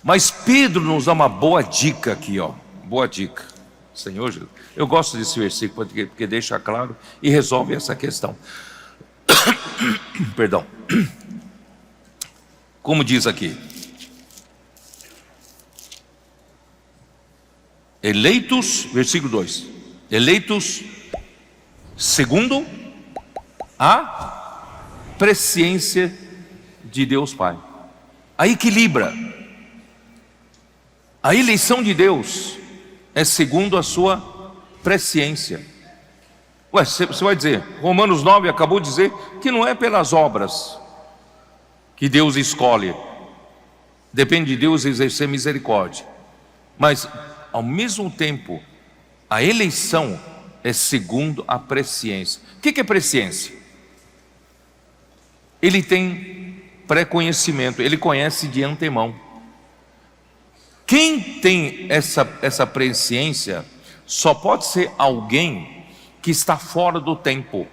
Mas Pedro nos dá uma boa dica aqui, ó. Boa dica. Senhor Jesus. Eu gosto desse versículo porque deixa claro e resolve essa questão. Perdão. Como diz aqui: eleitos, versículo 2: eleitos segundo a presciência de Deus Pai. Aí equilibra. A eleição de Deus é segundo a sua presciência. Ué, você vai dizer, Romanos 9 acabou de dizer que não é pelas obras que Deus escolhe. Depende de Deus exercer misericórdia. Mas, ao mesmo tempo, a eleição é segundo a presciência. O que é presciência? Ele tem pré-conhecimento, ele conhece de antemão. Quem tem essa presciência só pode ser alguém que está fora do tempo.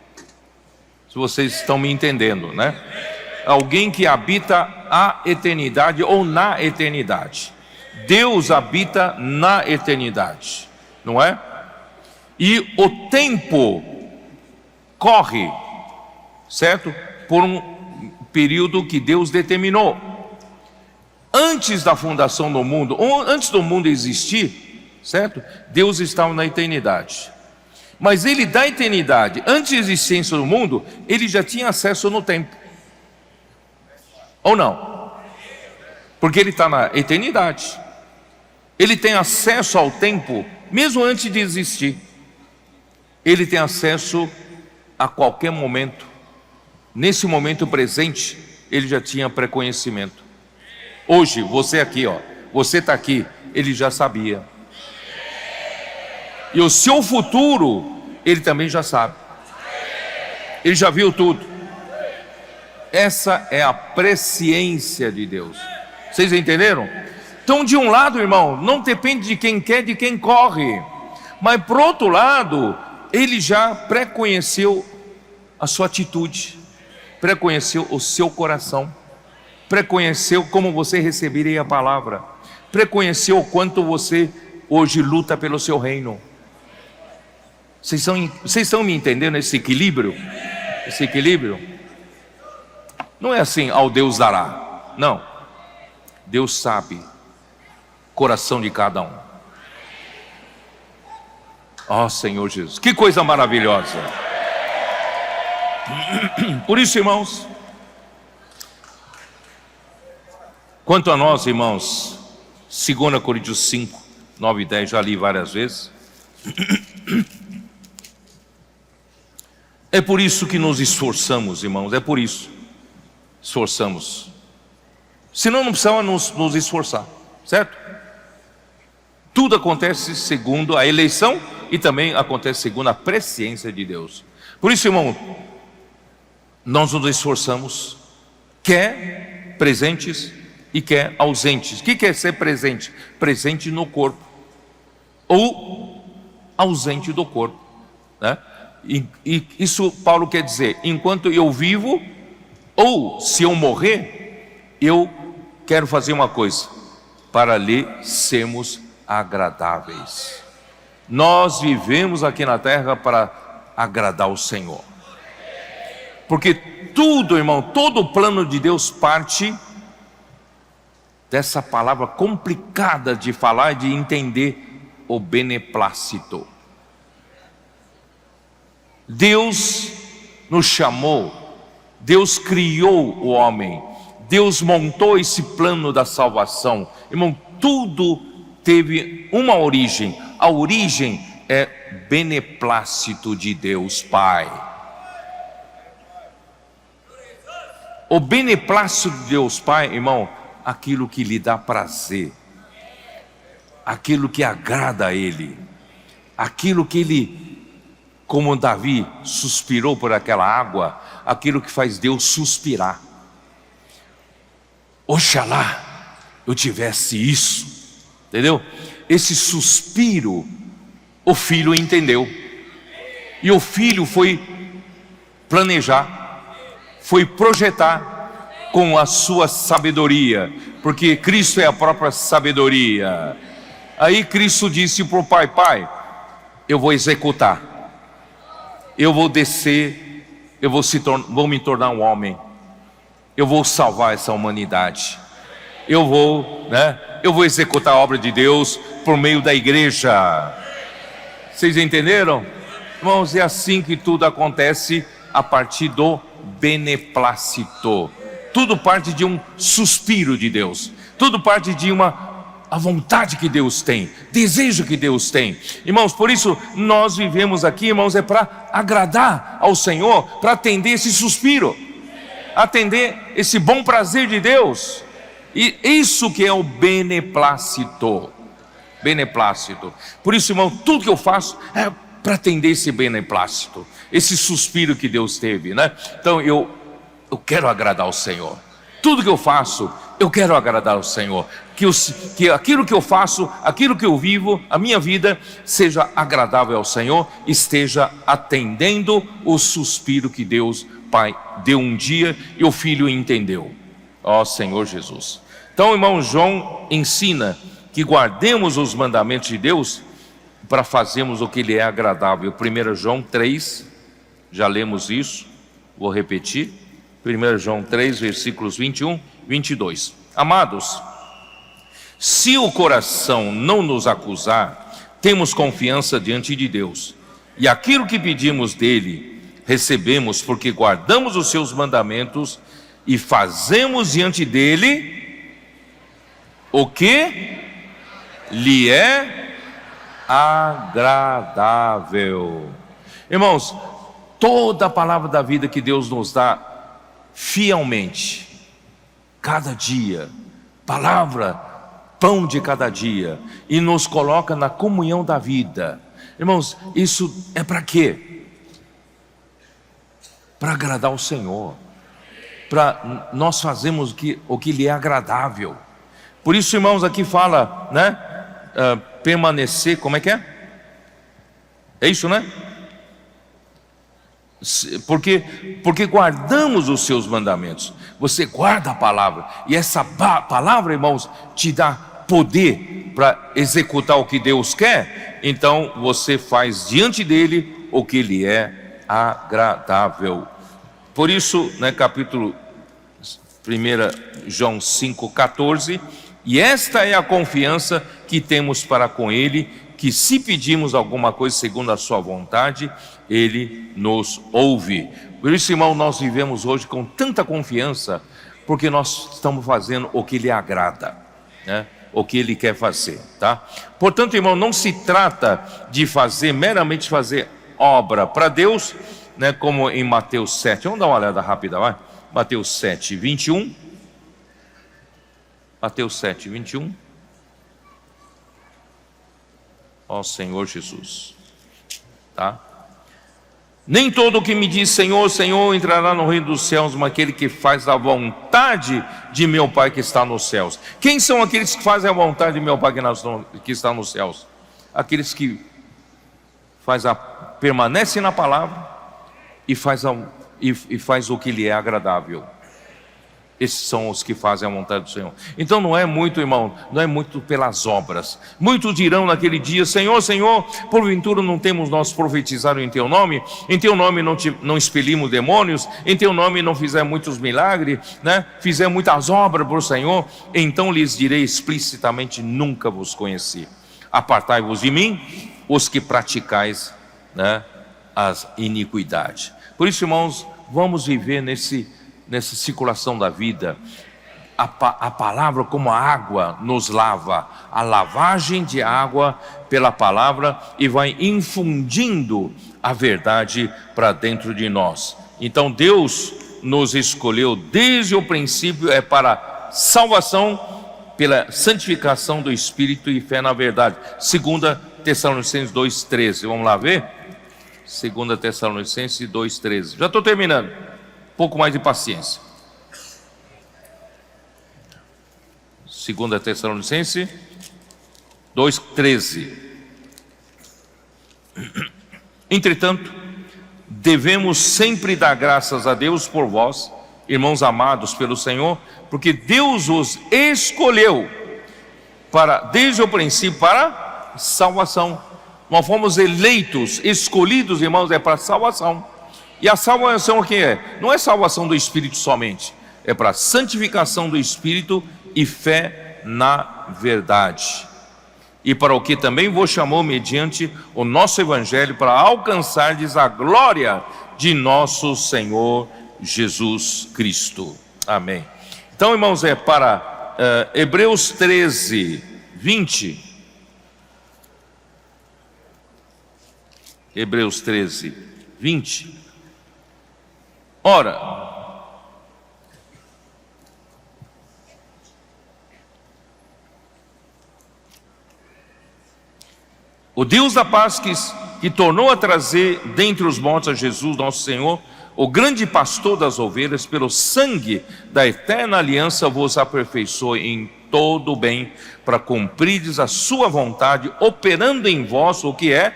Se vocês estão me entendendo, né? Alguém que habita a eternidade ou na eternidade. Deus habita na eternidade, não é? E o tempo corre, certo? Por um período que Deus determinou. Antes da fundação do mundo, ou antes do mundo existir, certo? Deus estava na eternidade. Mas ele da eternidade, antes da existência do mundo, ele já tinha acesso no tempo. Ou não? Porque ele está na eternidade. Ele tem acesso ao tempo, mesmo antes de existir. Ele tem acesso a qualquer momento. Nesse momento presente, ele já tinha pré-conhecimento. Hoje, você aqui, ó, você está aqui, ele já sabia. E o seu futuro, ele também já sabe. Ele já viu tudo. Essa é a presciência de Deus. Vocês entenderam? Então, de um lado, irmão, não depende de quem quer, de quem corre. Mas, por outro lado, ele já pré-conheceu a sua atitude, pré-conheceu o seu coração, pré-conheceu como você receberia a palavra, pré-conheceu o quanto você hoje luta pelo seu reino. Vocês estão me entendendo esse equilíbrio? Esse equilíbrio? Não é assim, ao Deus dará. Não. Deus sabe o coração de cada um. Ó Senhor Jesus, que coisa maravilhosa. Por isso, irmãos, quanto a nós, irmãos, 2 Coríntios 5, 9 e 10, já li várias vezes. É por isso que nos esforçamos, irmãos, é por isso. Esforçamos. Senão não precisava nos esforçar, certo? Tudo acontece segundo a eleição e também acontece segundo a presciência de Deus. Por isso, irmão, nós nos esforçamos, quer presentes e quer ausentes. O que é ser presente? Presente no corpo ou ausente do corpo, né? E isso Paulo quer dizer, enquanto eu vivo, ou se eu morrer, eu quero fazer uma coisa, para lhe sermos agradáveis. Nós vivemos aqui na terra para agradar o Senhor. Porque tudo, irmão, todo o plano de Deus parte dessa palavra complicada de falar e de entender, o beneplácito. Deus nos chamou, Deus criou o homem, Deus montou esse plano da salvação. Irmão, tudo teve uma origem. A origem é beneplácito de Deus Pai. O beneplácito de Deus Pai, irmão, aquilo que lhe dá prazer, aquilo que agrada a Ele, aquilo que Ele, como Davi suspirou por aquela água, aquilo que faz Deus suspirar. Oxalá eu tivesse isso, entendeu? Esse suspiro, o filho entendeu, e o filho foi planejar, foi projetar, com a sua sabedoria, porque Cristo é a própria sabedoria. Aí Cristo disse para o Pai: Pai, eu vou executar, eu vou descer, eu vou me tornar um homem, eu vou salvar essa humanidade, eu vou executar a obra de Deus por meio da igreja. Vocês entenderam? Irmãos, é assim que tudo acontece, a partir do beneplácito. Tudo parte de um suspiro de Deus, tudo parte de a vontade que Deus tem, desejo que Deus tem. Irmãos, por isso nós vivemos aqui, irmãos, é para agradar ao Senhor, para atender esse suspiro, atender esse bom prazer de Deus. E isso que é o beneplácito. Beneplácito. Por isso, irmão, tudo que eu faço é para atender esse beneplácito, esse suspiro que Deus teve, né? Então eu quero agradar ao Senhor. Tudo que eu faço, eu quero agradar ao Senhor. Que aquilo que eu faço, aquilo que eu vivo, a minha vida, seja agradável ao Senhor, esteja atendendo o suspiro que Deus Pai deu um dia e o Filho entendeu. Ó Senhor Jesus. Então, irmão, João ensina que guardemos os mandamentos de Deus para fazermos o que lhe é agradável. 1 João 3, já lemos isso, vou repetir. 1 João 3, versículos 21, 22. Amados, se o coração não nos acusar, temos confiança diante de Deus, e aquilo que pedimos dele, recebemos, porque guardamos os seus mandamentos e fazemos diante dele o que lhe é agradável. Irmãos, toda a palavra da vida que Deus nos dá fielmente, cada dia, palavra, pão de cada dia, e nos coloca na comunhão da vida. Irmãos, isso é para quê? Para agradar ao Senhor, para nós fazermos o que lhe é agradável. Por isso, irmãos, aqui fala, né? Permanecer, como é que é? É isso, né? Porque guardamos os seus mandamentos. Você guarda a palavra, e essa palavra, irmãos, te dá poder para executar o que Deus quer. Então você faz diante dele o que lhe é agradável. Por isso, né, capítulo 1 João 5,14, e esta é a confiança que temos para com ele, que se pedimos alguma coisa segundo a sua vontade, ele nos ouve. Por isso, irmão, nós vivemos hoje com tanta confiança, porque nós estamos fazendo o que lhe agrada, né? O que ele quer fazer, tá? Portanto, irmão, não se trata de meramente fazer obra para Deus, né? Como em Mateus 7, vamos dar uma olhada rápida, vai? Mateus 7, 21. Mateus 7, 21. Ó Senhor Jesus, tá? Nem todo o que me diz Senhor, Senhor entrará no reino dos céus, mas aquele que faz a vontade de meu Pai que está nos céus. Quem são aqueles que fazem a vontade de meu Pai que está nos céus? Aqueles que permanecem na palavra e faz o que lhe é agradável. Esses são os que fazem a vontade do Senhor. Então não é muito, irmão, não é muito pelas obras. Muitos dirão naquele dia: Senhor, Senhor, porventura não temos nós profetizado em teu nome? Em teu nome não expelimos demônios? Em teu nome não fizemos muitos milagres, né? Fizemos muitas obras para o Senhor? Então lhes direi explicitamente: nunca vos conheci. Apartai-vos de mim, os que praticais, né, as iniquidades. Por isso, irmãos, vamos viver nessa circulação da vida. A palavra, como a água, nos lava, a lavagem de água pela palavra, e vai infundindo a verdade para dentro de nós. Então Deus nos escolheu desde o princípio para salvação, pela santificação do Espírito e fé na verdade. 2 Tessalonicenses 2,13, vamos lá ver? 2 Tessalonicenses 2,13, já estou terminando. Pouco mais de paciência. 2 Tessalonicenses 2,13. Entretanto, devemos sempre dar graças a Deus por vós, irmãos amados pelo Senhor, porque Deus os escolheu desde o princípio para salvação. Nós fomos eleitos, escolhidos, irmãos, é para salvação. E a salvação o que é? Não é salvação do Espírito somente, é para santificação do Espírito e fé na verdade. E para o que também vos chamou mediante o nosso Evangelho, para alcançardes a glória de nosso Senhor Jesus Cristo. Amém. Então, irmãos, é para Hebreus 13, 20. Hebreus 13, 20. Ora, o Deus da paz que tornou a trazer dentre os mortos a Jesus, nosso Senhor, o grande pastor das ovelhas, pelo sangue da eterna aliança vos aperfeiçoe em todo o bem, para cumprirdes a sua vontade, operando em vós o que é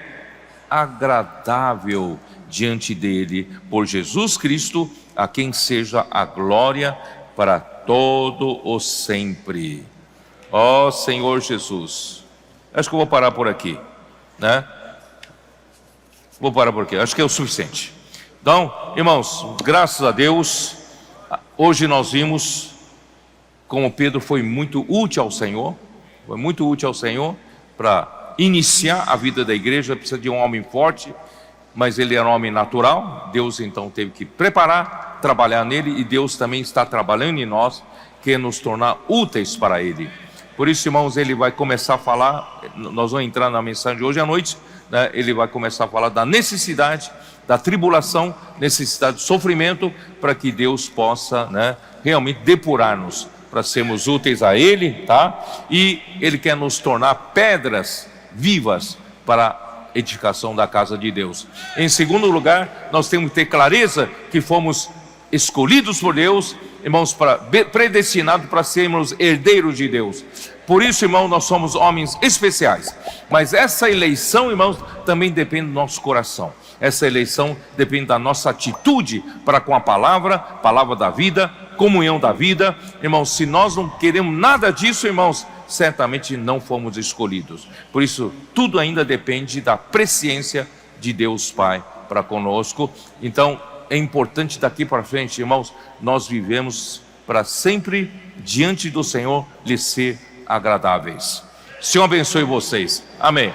agradável diante dele, por Jesus Cristo, a quem seja a glória para todo o sempre. Ó Senhor Jesus. Acho que eu vou parar por aqui, né? Vou parar por aqui, acho que é o suficiente. Então, irmãos, graças a Deus, hoje nós vimos como Pedro foi muito útil ao Senhor, para iniciar a vida da igreja. Precisa de um homem forte, mas ele era um homem natural. Deus então teve que preparar, trabalhar nele, e Deus também está trabalhando em nós, quer nos tornar úteis para ele. Por isso, irmãos, ele vai começar a falar, nós vamos entrar na mensagem de hoje à noite, né? Ele vai começar a falar da necessidade da tribulação, necessidade de sofrimento, para que Deus possa, né, realmente depurar-nos, para sermos úteis a Ele, tá? E Ele quer nos tornar pedras vivas para a edificação da casa de Deus. Em segundo lugar, nós temos que ter clareza que fomos escolhidos por Deus, irmãos, predestinados para sermos herdeiros de Deus. Por isso, irmão, nós somos homens especiais. Mas essa eleição, irmãos, também depende do nosso coração. Essa eleição depende da nossa atitude para com a palavra da vida, comunhão da vida. Irmãos, se nós não queremos nada disso, irmãos, certamente não fomos escolhidos. Por isso, tudo ainda depende da presciência de Deus Pai para conosco. Então, é importante daqui para frente, irmãos, nós vivemos para sempre diante do Senhor lhe ser agradáveis. Senhor abençoe vocês. Amém.